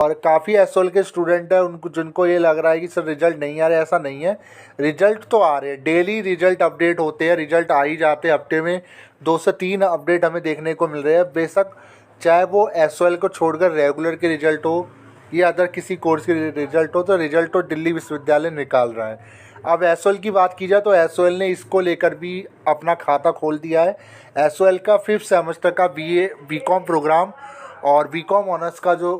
और काफ़ी एसओएल के स्टूडेंट हैं उनको जिनको ये लग रहा है कि सर रिजल्ट नहीं आ रहे, ऐसा नहीं है। रिजल्ट तो आ रहे हैं, डेली रिजल्ट अपडेट होते हैं, रिजल्ट आ ही जाते हैं। हफ्ते में 2 से 3 अपडेट हमें देखने को मिल रहे हैं। बेशक चाहे वो एसओएल को छोड़कर रेगुलर के रिजल्ट हो या अदर किसी कोर्स के रिजल्ट हो, तो रिजल्ट तो दिल्ली विश्वविद्यालय निकाल रहा है। अब एसओएल की बात की जाए तो एसओएल ने इसको लेकर भी अपना खाता खोल दिया है। एसओएल का 5th सेमेस्टर का बीकॉम प्रोग्राम और बीकॉम ऑनर्स का जो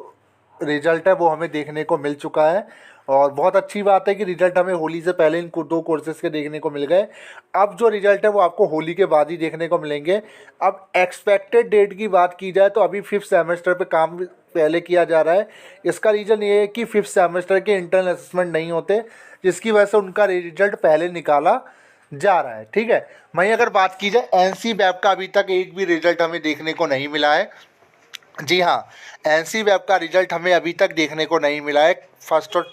रिजल्ट है वो हमें देखने को मिल चुका है। और बहुत अच्छी बात है कि रिजल्ट हमें होली से पहले इन 2 कोर्सेज़ के देखने को मिल गए। अब जो रिजल्ट है वो आपको होली के बाद ही देखने को मिलेंगे। अब एक्सपेक्टेड डेट की बात की जाए तो अभी 5th सेमेस्टर पे काम पहले किया जा रहा है। इसका रीज़न ये है कि 5th सेमेस्टर के इंटरनल असेसमेंट नहीं होते, जिसकी वजह से उनका रिजल्ट पहले निकाला जा रहा है। ठीक है, वहीं अगर बात की जाए एनसीवैब का अभी तक एक भी रिजल्ट हमें देखने को नहीं मिला है। जी हाँ, एनसीवैब का रिजल्ट हमें अभी तक देखने को नहीं मिला है, फर्स्ट और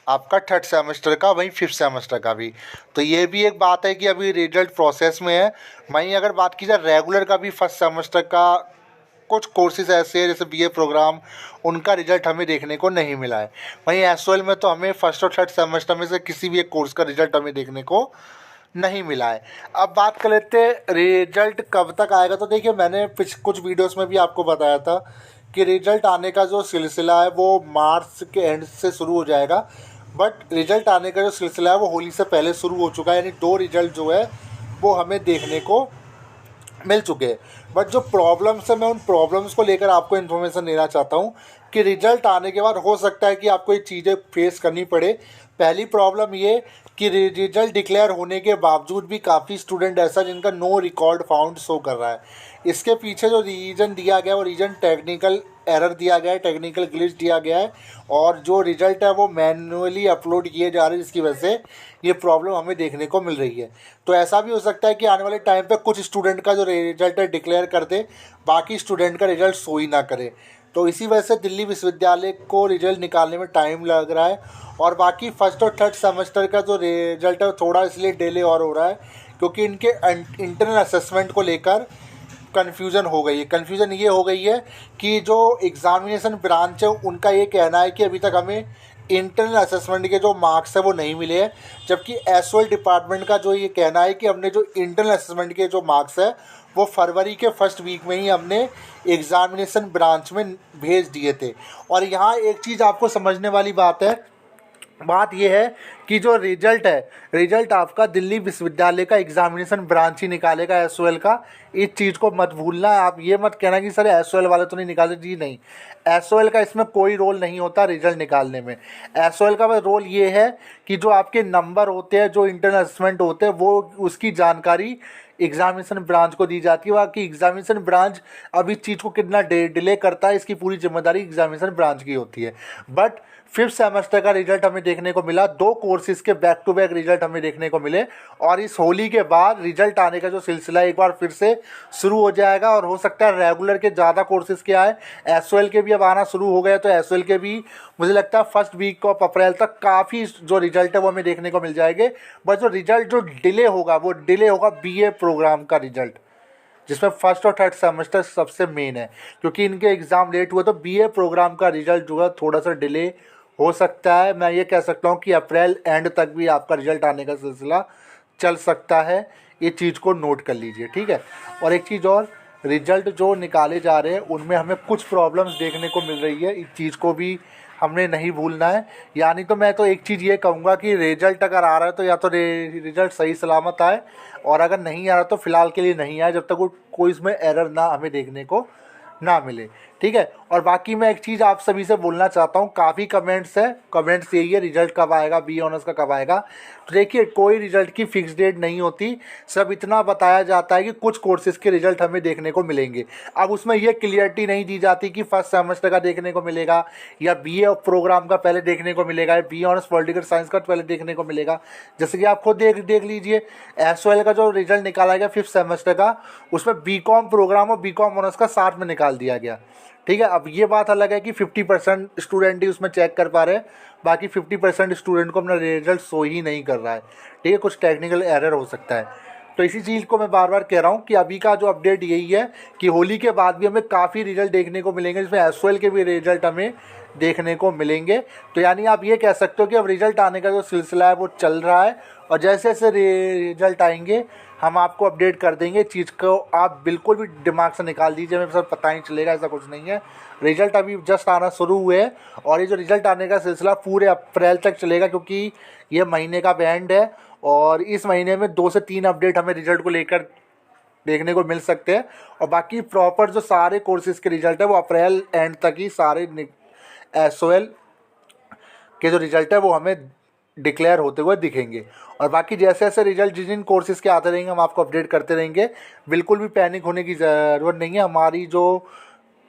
आपका 3rd सेमेस्टर का, वहीं 5th सेमेस्टर का भी। तो ये भी एक बात है कि अभी रिजल्ट प्रोसेस में है। वहीं अगर बात की जाए रेगुलर का भी 1st सेमेस्टर का कुछ कोर्सेज ऐसे हैं जैसे बीए प्रोग्राम, उनका रिजल्ट हमें देखने को नहीं मिला है। वहीं एसओएल में तो हमें 1st और 3rd सेमेस्टर में से किसी भी एक कोर्स का रिजल्ट हमें देखने को नहीं मिला है। अब बात कर लेते हैं रिजल्ट कब तक आएगा। तो देखिए, मैंने कुछ वीडियोस में भी आपको बताया था कि रिजल्ट आने का जो सिलसिला है वो मार्च के एंड से शुरू हो जाएगा, बट रिजल्ट आने का जो सिलसिला है वो होली से पहले शुरू हो चुका है। यानी 2 रिजल्ट जो है वो हमें देखने को मिल चुके हैं। बट जो प्रॉब्लम्स है, मैं उन प्रॉब्लम्स को लेकर आपको इन्फॉर्मेशन देना चाहता हूँ कि रिजल्ट आने के बाद हो सकता है कि आपको ये चीज़ें फेस करनी पड़े। पहली प्रॉब्लम ये कि रिजल्ट डिक्लेयर होने के बावजूद भी काफ़ी स्टूडेंट ऐसा जिनका नो रिकॉर्ड फाउंड शो कर रहा है। इसके पीछे जो रीज़न दिया गया है वो रीज़न टेक्निकल एरर दिया गया है, टेक्निकल ग्लिच दिया गया है, और जो रिज़ल्ट है वो मैन्युअली अपलोड किए जा रहे हैं, जिसकी वजह से ये प्रॉब्लम हमें देखने को मिल रही है। तो ऐसा भी हो सकता है कि आने वाले टाइम पे कुछ स्टूडेंट का जो रिजल्ट है डिक्लेयर कर दे, बाकी स्टूडेंट का रिजल्ट शो ही ना करे। तो इसी वजह से दिल्ली विश्वविद्यालय को रिजल्ट निकालने में टाइम लग रहा है। और बाकी 1st और 3rd सेमेस्टर का जो रिजल्ट है थोड़ा इसलिए डिले और हो रहा है क्योंकि इनके इंटरनल असेसमेंट को लेकर कन्फ्यूज़न हो गई है। कन्फ्यूज़न ये हो गई है कि जो एग्ज़ामिनेशन ब्रांच है उनका ये कहना है कि अभी तक हमें इंटरनल असेसमेंट के जो मार्क्स है वो नहीं मिले हैं, जबकि एसओएल डिपार्टमेंट का जो ये कहना है कि हमने जो इंटरनल असेसमेंट के जो मार्क्स है वो फरवरी के फर्स्ट वीक में ही हमने एग्ज़ामिनेशन ब्रांच में भेज दिए थे। और यहाँ एक चीज़ आपको समझने वाली बात यह है कि जो रिजल्ट है, रिजल्ट आपका दिल्ली विश्वविद्यालय का एग्जामिनेशन ब्रांच ही निकालेगा एसओएल का। इस चीज़ को मत भूलना। आप ये मत कहना कि सर एसओएल वाले तो नहीं निकाले। जी नहीं, एसओएल का इसमें कोई रोल नहीं होता रिजल्ट निकालने में। एसओएल का बस रोल ये है कि जो आपके नंबर होते हैं, जो इंटरनल असेसमेंट होते हैं, वो उसकी जानकारी एग्जामिनेशन ब्रांच को दी जाती है। बाकी एग्जामिनेशन ब्रांच अब इस चीज़ को कितना डिले करता है, इसकी पूरी जिम्मेदारी एग्जामिनेशन ब्रांच की होती है। बट 5th सेमेस्टर का रिजल्ट हमें देखने को मिला, 2 कोर्सेज के बैक टू बैक रिजल्ट हमें देखने को मिले। और इस होली के बाद रिजल्ट आने का जो सिलसिला एक बार फिर से शुरू हो जाएगा। और हो सकता है रेगुलर के ज़्यादा कोर्सेज के आए, एसओएल के भी अब आना शुरू हो गए, तो एसओएल के भी मुझे लगता है 1st वीक ऑफ अप्रैल तक काफ़ी जो रिजल्ट है वो हमें देखने को मिल जाएंगे। बट जो रिजल्ट जो डिले होगा वो डिले होगा बीए प्रोग्राम का रिजल्ट, जिसमें 1st और 3rd सेमेस्टर सबसे मेन है, क्योंकि इनके एग्ज़ाम लेट हुए। तो बीए प्रोग्राम का रिजल्ट जो है थोड़ा सा डिले हो सकता है। मैं ये कह सकता हूँ कि अप्रैल एंड तक भी आपका रिजल्ट आने का सिलसिला चल सकता है। ये चीज़ को नोट कर लीजिए, ठीक है। और एक चीज़ और, रिजल्ट जो निकाले जा रहे हैं उनमें हमें कुछ प्रॉब्लम्स देखने को मिल रही है, इस चीज़ को भी हमने नहीं भूलना है। यानी तो मैं तो एक चीज़ ये कहूँगा कि रिजल्ट अगर आ रहा है तो या तो रिजल्ट सही सलामत आए, और अगर नहीं आ रहा तो फ़िलहाल के लिए नहीं आए, जब तक कोई इसमें एरर ना हमें देखने को ना मिले, ठीक है। और बाकी मैं एक चीज़ आप सभी से बोलना चाहता हूँ, काफ़ी कमेंट्स है, कमेंट्स यही है रिजल्ट कब आएगा, बी ऑनर्स का कब आएगा। तो देखिए, कोई रिजल्ट की फिक्स डेट नहीं होती, सब इतना बताया जाता है कि कुछ कोर्सेज़ के रिजल्ट हमें देखने को मिलेंगे। अब उसमें यह क्लियरिटी नहीं दी जाती कि 1st सेमेस्टर का देखने को मिलेगा या बीए प्रोग्राम का पहले देखने को मिलेगा या बी ऑनर्स पॉलिटिकल साइंस का पहले देखने को मिलेगा। जैसे कि आप खुद देख लीजिए, एसओएल का जो रिजल्ट निकाला गया 5th सेमेस्टर का, उसमें बीकॉम प्रोग्राम और बीकॉम ऑनर्स का साथ में निकाल दिया गया, ठीक है। अब ये बात अलग है कि 50% स्टूडेंट ही उसमें चेक कर पा रहे हैं, बाकी 50% स्टूडेंट को अपना रिजल्ट शो ही नहीं कर रहा है, ठीक है। कुछ टेक्निकल एरर हो सकता है, तो इसी चीज़ को मैं बार बार कह रहा हूँ कि अभी का जो अपडेट यही है कि होली के बाद भी हमें काफ़ी रिजल्ट देखने को मिलेंगे, जिसमें एसओएल के भी रिजल्ट हमें देखने को मिलेंगे। तो यानी आप ये कह सकते हो कि अब रिजल्ट आने का जो सिलसिला है वो चल रहा है, और जैसे जैसे रिजल्ट आएंगे हम आपको अपडेट कर देंगे। चीज़ को आप बिल्कुल भी दिमाग से निकाल दीजिए, हमें सर पता ही चलेगा, ऐसा कुछ नहीं है। रिजल्ट अभी जस्ट आना शुरू हुए हैं, और ये जो रिजल्ट आने का सिलसिला पूरे अप्रैल तक चलेगा, क्योंकि ये महीने का बैंड है, और इस महीने में 2 से 3 अपडेट हमें रिजल्ट को लेकर देखने को मिल सकते हैं। और बाकी प्रॉपर जो सारे कोर्सेज़ के रिजल्ट है वो अप्रैल एंड तक ही सारे एसओएल के जो रिजल्ट है वो हमें डिक्लेयर होते हुए दिखेंगे। और बाकी जैसे जैसे रिजल्ट जिन जिन कोर्सेज़ के आते रहेंगे हम आपको अपडेट करते रहेंगे। बिल्कुल भी पैनिक होने की ज़रूरत नहीं है। हमारी जो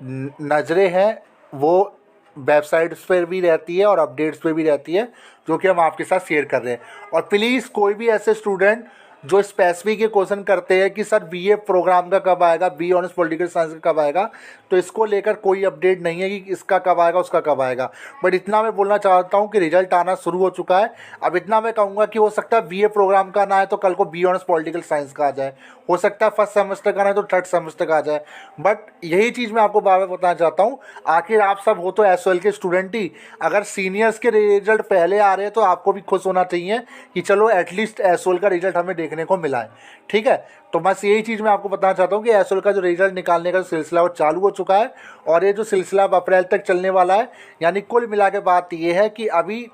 नज़रें हैं वो वेबसाइट्स पर भी रहती है और अपडेट्स पे भी रहती है, जो कि हम आपके साथ शेयर कर रहे हैं। और प्लीज़ कोई भी ऐसे स्टूडेंट जो स्पेसिफिक ये क्वेश्चन करते हैं कि सर बीए प्रोग्राम का कब आएगा, बी ऑनर्स पॉलिटिकल साइंस का कब आएगा, तो इसको लेकर कोई अपडेट नहीं है कि इसका कब आएगा उसका कब आएगा। बट इतना मैं बोलना चाहता हूँ कि रिजल्ट आना शुरू हो चुका है। अब इतना मैं कहूँगा कि हो सकता है बीए प्रोग्राम का ना है तो कल को बी ऑनर्स पॉलिटिकल साइंस का आ जाए, हो सकता है फर्स्ट सेमेस्टर का ना है तो थर्ड सेमेस्टर का आ जाए। बट यही चीज़ मैं आपको बार बार बताना चाहता हूँ, आखिर आप सब हो तो एसओएल के स्टूडेंट ही। अगर सीनियर्स के रिजल्ट पहले आ रहे हैं तो आपको भी खुश होना चाहिए कि चलो एटलीस्ट एसओएल का रिजल्ट हमें देखने को मिला है, ठीक है। तो बस यही चीज़ मैं आपको बताना चाहता हूँ कि एसओएल का जो रिजल्ट निकालने का सिलसिला वो चालू हो चुका है, और ये जो सिलसिला अब अप्रैल तक चलने वाला है। यानी कुल मिला के बात ये है कि अभी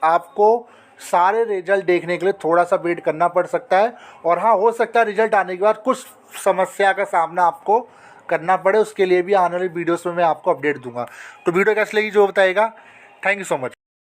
आपको सारे रिजल्ट देखने के लिए थोड़ा सा वेट करना पड़ सकता है। और हाँ, हो सकता है रिजल्ट आने के बाद कुछ समस्या का सामना आपको करना पड़े, उसके लिए भी आने वाली वीडियोस में मैं आपको अपडेट दूंगा। तो वीडियो कैसी लगी जो बताएगा। Thank you so much.